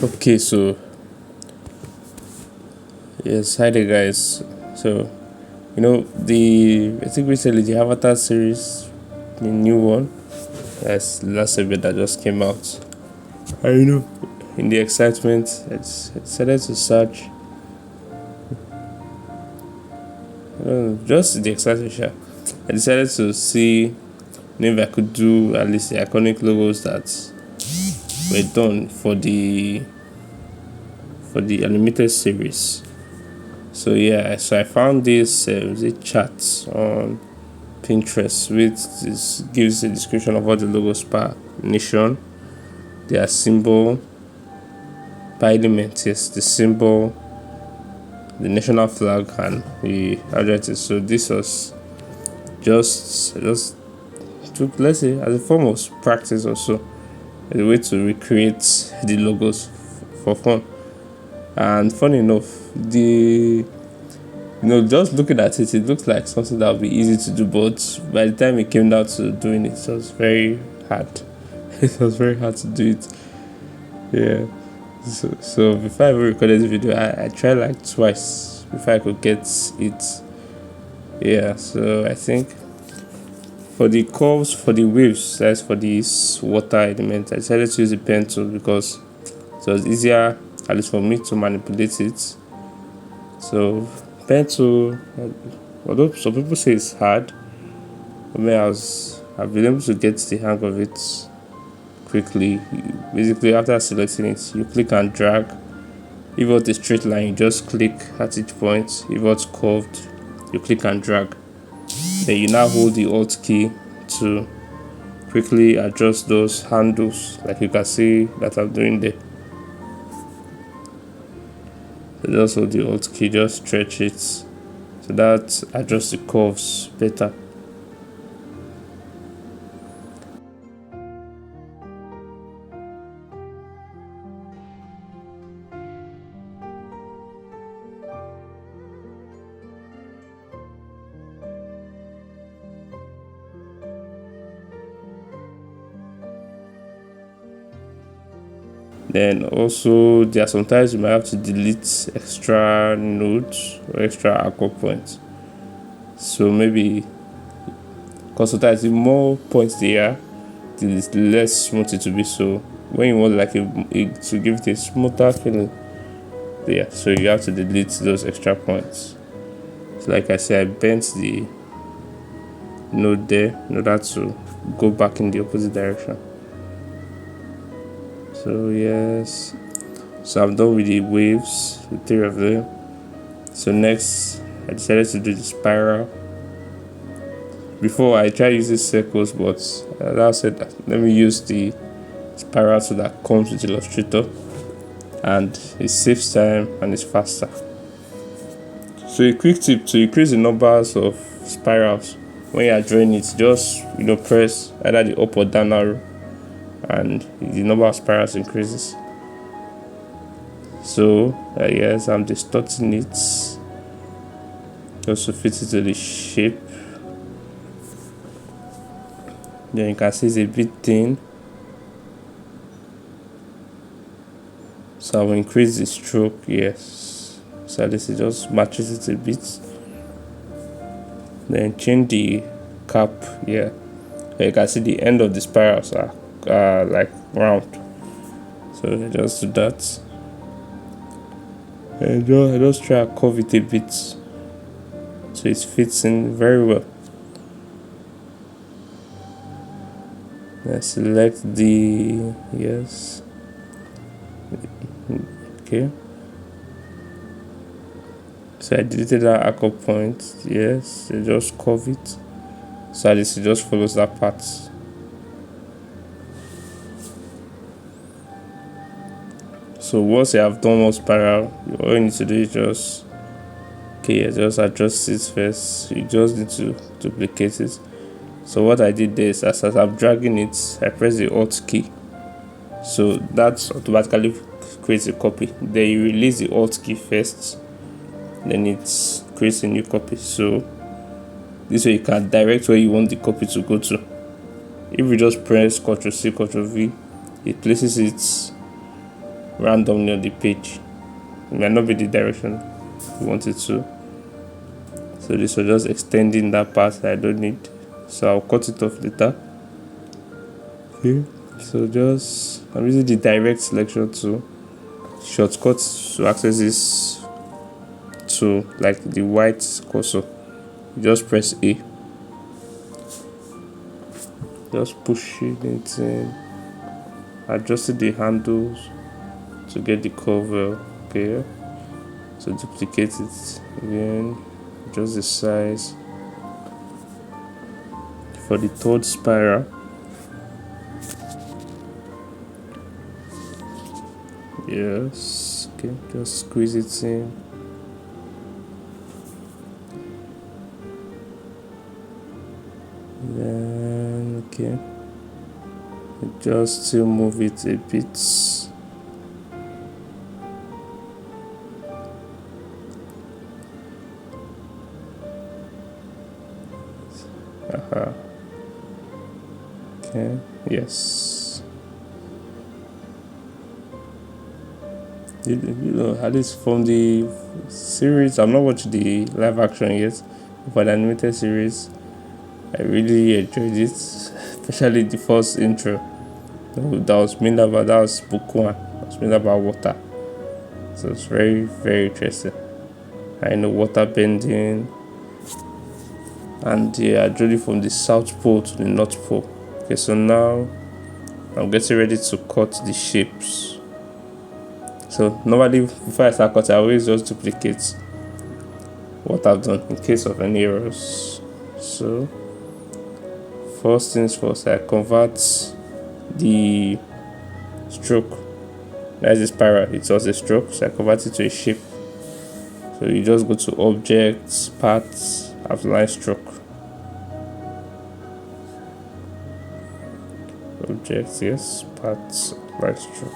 Okay, so yes, hi there, guys. So the I think recently the Avatar series, the new one, that's Last Airbender just came out. In the excitement, I decided to search. Just the excitement, sha. I decided to see if I could do at least the iconic logos that were done for the animated series. So yeah, so I found this chart on Pinterest, which gives a description of what the logos per nation, their symbol, per element, yes, the symbol, the national flag, and the addresses. So this was just took, let's say, as a form of practice also, as a way to recreate the logos for fun. And funny enough, just looking at it, it looks like something that would be easy to do, but by the time it came down to doing it, it was very hard. It was very hard to do it. Yeah. So before I even recorded this video, I tried like twice before I could get it. Yeah. So I think for the curves, for the waves, that's for this water element, I decided to use a pen tool because it was easier, at least for me, to manipulate it. So pen tool, although some people say it's hard, I mean, I've been able to get the hang of it quickly. Basically, after selecting it, you click and drag. If you want a straight line, you just click at each point. If you want curved, you click and drag. Then you now hold the Alt key to quickly adjust those handles, like you can see that I'm doing there. So just hold the Alt key, just stretch it, so that adjusts the curves better. Then also there are sometimes you might have to delete extra nodes or extra anchor points. So maybe because sometimes the more points they are, the less smooth it will be. So when you want like to give it a smoother feeling, yeah, so you have to delete those extra points. So like I said, I bent the node there in order to go back in the opposite direction. So yes, so I'm done with the waves, the three of them. So next I decided to do the spiral. Before I tried using circles, but I said let me use the spiral so that comes with Illustrator, and it saves time and it's faster. So a quick tip to increase the numbers of spirals when you are drawing it, just press either the up or down arrow and the number of spirals increases. So yes, I'm distorting it just to fit it to the shape. Then you can see it's a bit thin, so I will increase the stroke. Yes, so this just matches it a bit. Then change the cap. Yeah, you can see the end of the spirals are like round, so just do that. And I just try to curve it a bit so it fits in very well. Let's select the yes. Okay. So I deleted that anchor point. Yes, I just curve it. So this just follows that path. So once you have done one spiral, all you need to do is just adjust it first. You just need to duplicate it. So what I did there is as I'm dragging it, I press the Alt key. So that automatically creates a copy. Then you release the Alt key first, then it creates a new copy. So this way you can direct where you want the copy to go to. If you just press Ctrl C, Ctrl V, it places it randomly on the page. It might not be the direction you want it to. So this was just extending that part that I don't need. So I'll cut it off later. Okay. So I'm using the direct selection tool. Shortcut to access this tool, like the white cursor. You just press A. Just pushing it in. Adjusting the handles to get the cover. Okay. So duplicate it again. Adjust the size. For the third spiral, yes, okay, just squeeze it in. Then, okay, just still move it a bit. Okay, yes. You know, at least from the series, I'm not watching the live action yet. For the animated series, I really enjoyed it, especially the first intro. That was made about book one. That was made about water. So it's very, very interesting. I know water bending, and yeah, I drew it from the South Pole to the North Pole. Okay, so now I'm getting ready to cut the shapes. So normally before I start cutting, I always just duplicate what I've done in case of any errors. So first things first, I convert the stroke. That's a spiral, it was a stroke, so I convert it to a shape. So you just go to objects, parts, outline stroke. Objects, yes, parts, outline stroke.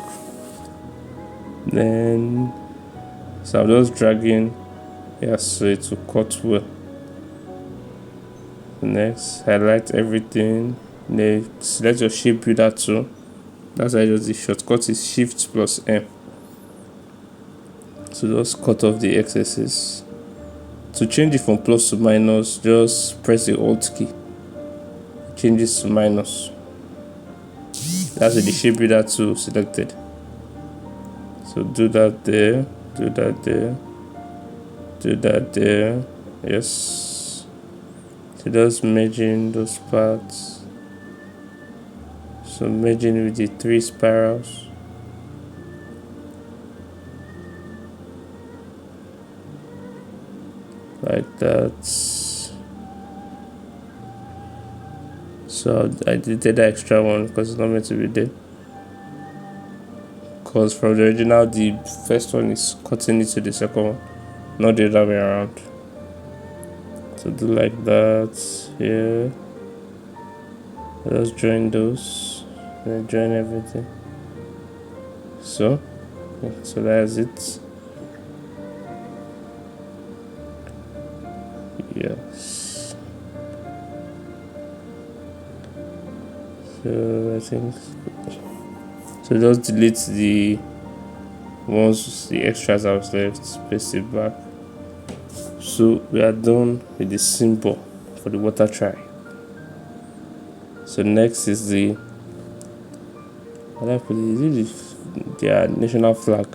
Then, so I'm just dragging, yes, so it will cut well. Next, highlight everything. Then select your shape builder tool. That's why just the shortcut is Shift plus M. So just cut off the excesses. To change it from plus to minus, just press the Alt key. Change it to minus. That's with the shape builder tool selected. So do that there, do that there, do that there. Yes. So just merging those parts. So merging with the 3 spirals. Like that. So I deleted the extra one because it's not meant to be there. Because from the original, the first one is cutting it to the second one, not the other way around. So do like that here. Just join those, then join everything. So that's it. Yes. So I think so. Just delete the ones, the extras I was left, paste it back. So we are done with the symbol for the water trial. So next is the their national flag.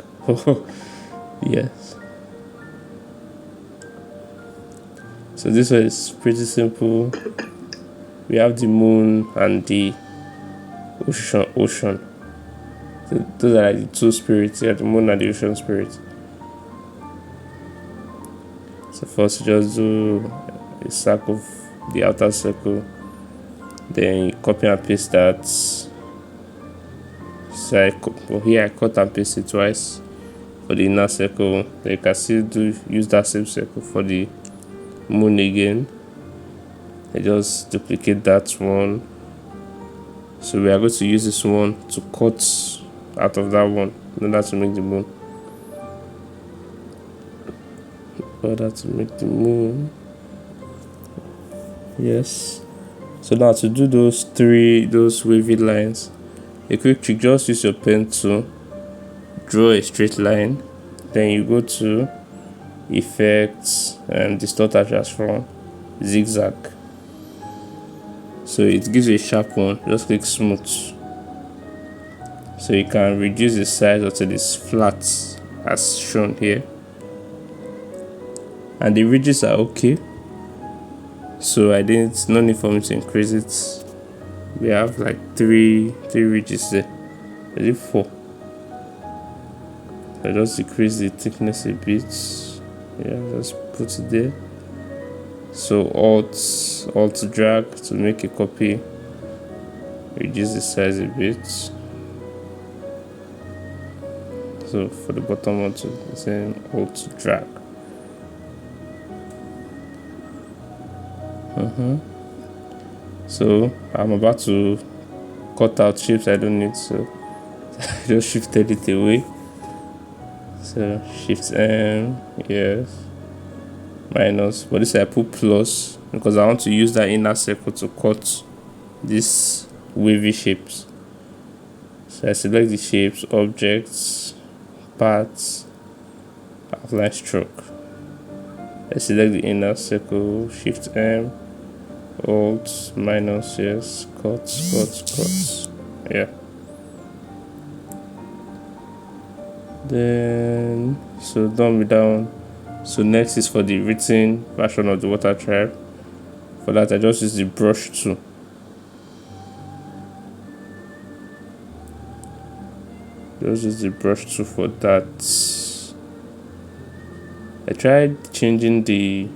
Yes. So this one is pretty simple. We have the moon and the ocean. So those are like the two spirits here, the moon and the ocean spirit. So first you just do a circle, the outer circle, then you copy and paste that. So here I cut and paste it twice for the inner circle. Then you can still use that same circle for the moon again. I just duplicate that one. So we are going to use this one to cut out of that one in order to make the moon. In order to make the moon. Yes. So now to do those wavy lines, a quick trick, just use your pen tool, draw a straight line, then you go to effects and distort as transform, zigzag. So it gives you a sharp one. Just click smooth. So you can reduce the size until it's flat as shown here. And the ridges are okay. So no need for me to increase it. We have like three ridges there. Is it 4? I just decrease the thickness a bit. Yeah, just put it there. So alt drag to make a copy. Reduce the size a bit. So for the bottom one to say alt drag. So I'm about to cut out shapes I don't need, so I just shifted it away. So shift M, yes, minus, but this I put plus because I want to use that inner circle to cut these wavy shapes. So I select the shapes, objects, parts, outline stroke. I select the inner circle, shift M, alt, minus, yes, cut. Yeah. Then, so done with that one. So next is for the written version of the water tribe. For that, I just use the brush tool. Just use the brush tool for that. I tried changing the,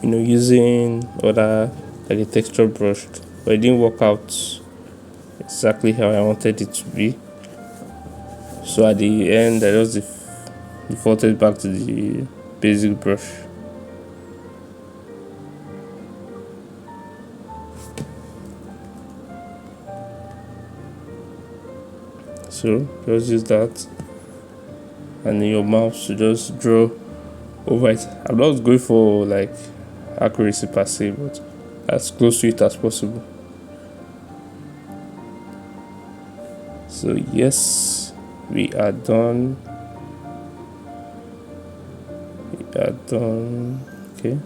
using other like a texture brush, but it didn't work out exactly how I wanted it to be. So at the end, I just defaulted back to the basic brush. So just use that, and in your mouse to just draw over it. I'm not going for like accuracy per se, but as close to it as possible. So yes, we are done. Okay,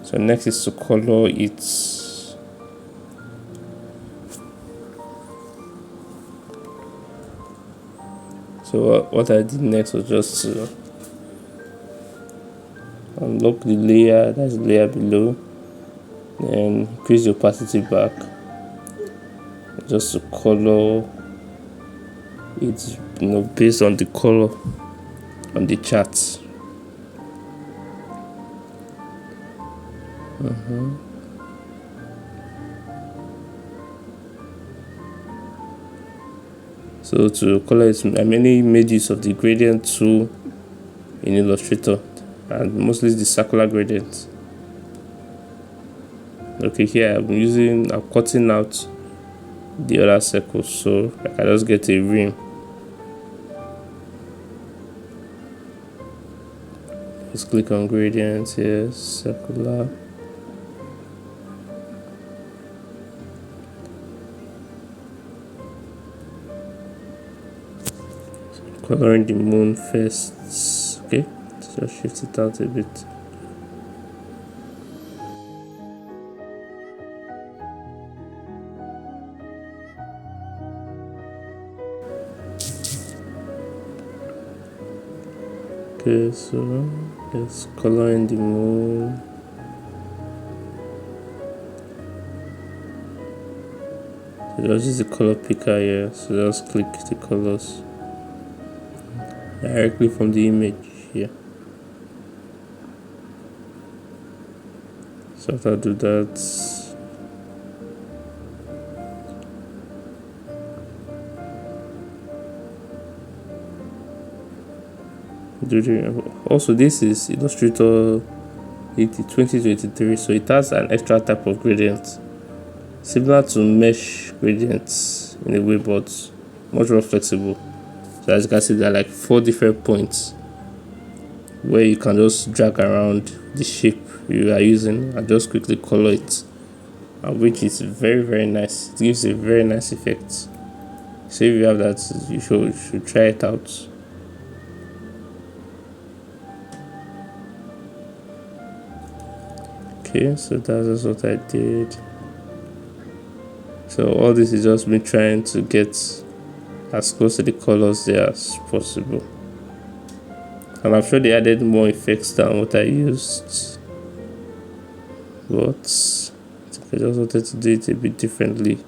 so next is to color it. So what I did next was just to unlock the layer, that's the layer below, and increase the opacity back just to color it, based on the color on the chart. So to color it, I mainly made use of the gradient tool in Illustrator, and mostly the circular gradient. Okay, here I'm cutting out the other circles, so I can just get a rim. Just click on gradient here, circular. Coloring the moon first. Okay, just shift it out a bit. Okay, so let's color in the moon. So just use the color picker here. So just click the colors directly from the image here. So after I do that, also this is Illustrator 2023, so it has an extra type of gradient similar to mesh gradients in a way, but much more flexible. So as you can see, there are like 4 different points where you can just drag around the shape you are using and just quickly color it, which is very nice. It gives a very nice effect. So if you have that, you should try it out. Okay, so that's just what I did. So all this is just me trying to get as close to the colors there as possible. And I'm sure they added more effects than what I used, but I just wanted to do it a bit differently.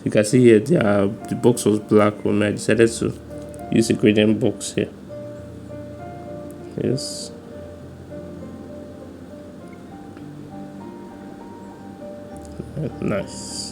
You can see here the box was black when I decided to use a gradient box here. Yes. Nice.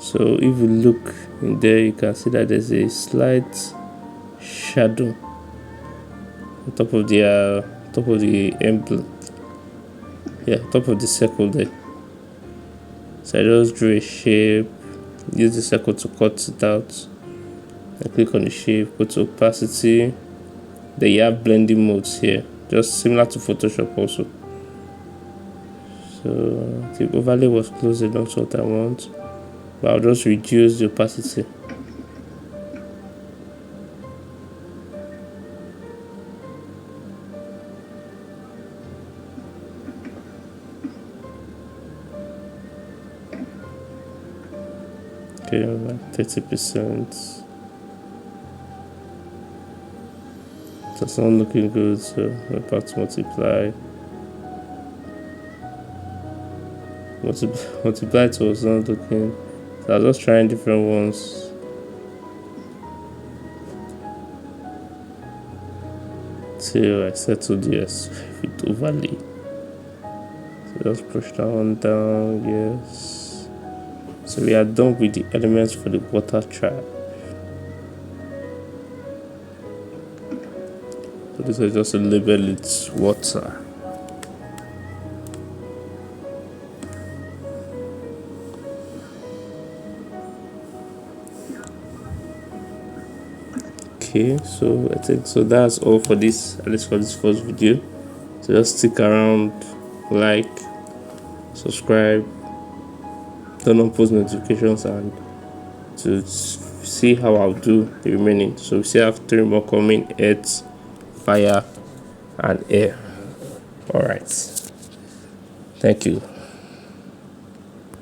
So if you look in there, you can see that there's a slight shadow on top of the emblem. Yeah, top of the circle there. So I just drew a shape, use the circle to cut it out. I click on the shape, go to opacity. Then you have blending modes here, just similar to Photoshop also. So the overlay was close enough to what I want, but I'll just reduce the opacity. Okay, like 30%. That's not looking good, so we're back to multiply. Multiply was not looking, so I was just trying different ones. Till I settled yes with overlay. So just push that one down, yes. So we are done with the elements for the water trap. So this is just a label, it's water. Okay, so I think so that's all for this, at least for this first video. So just stick around, like, subscribe, turn on post notifications, and to see how I'll do the remaining. So we still have 3 more coming: earth, fire, and air. All right, thank you.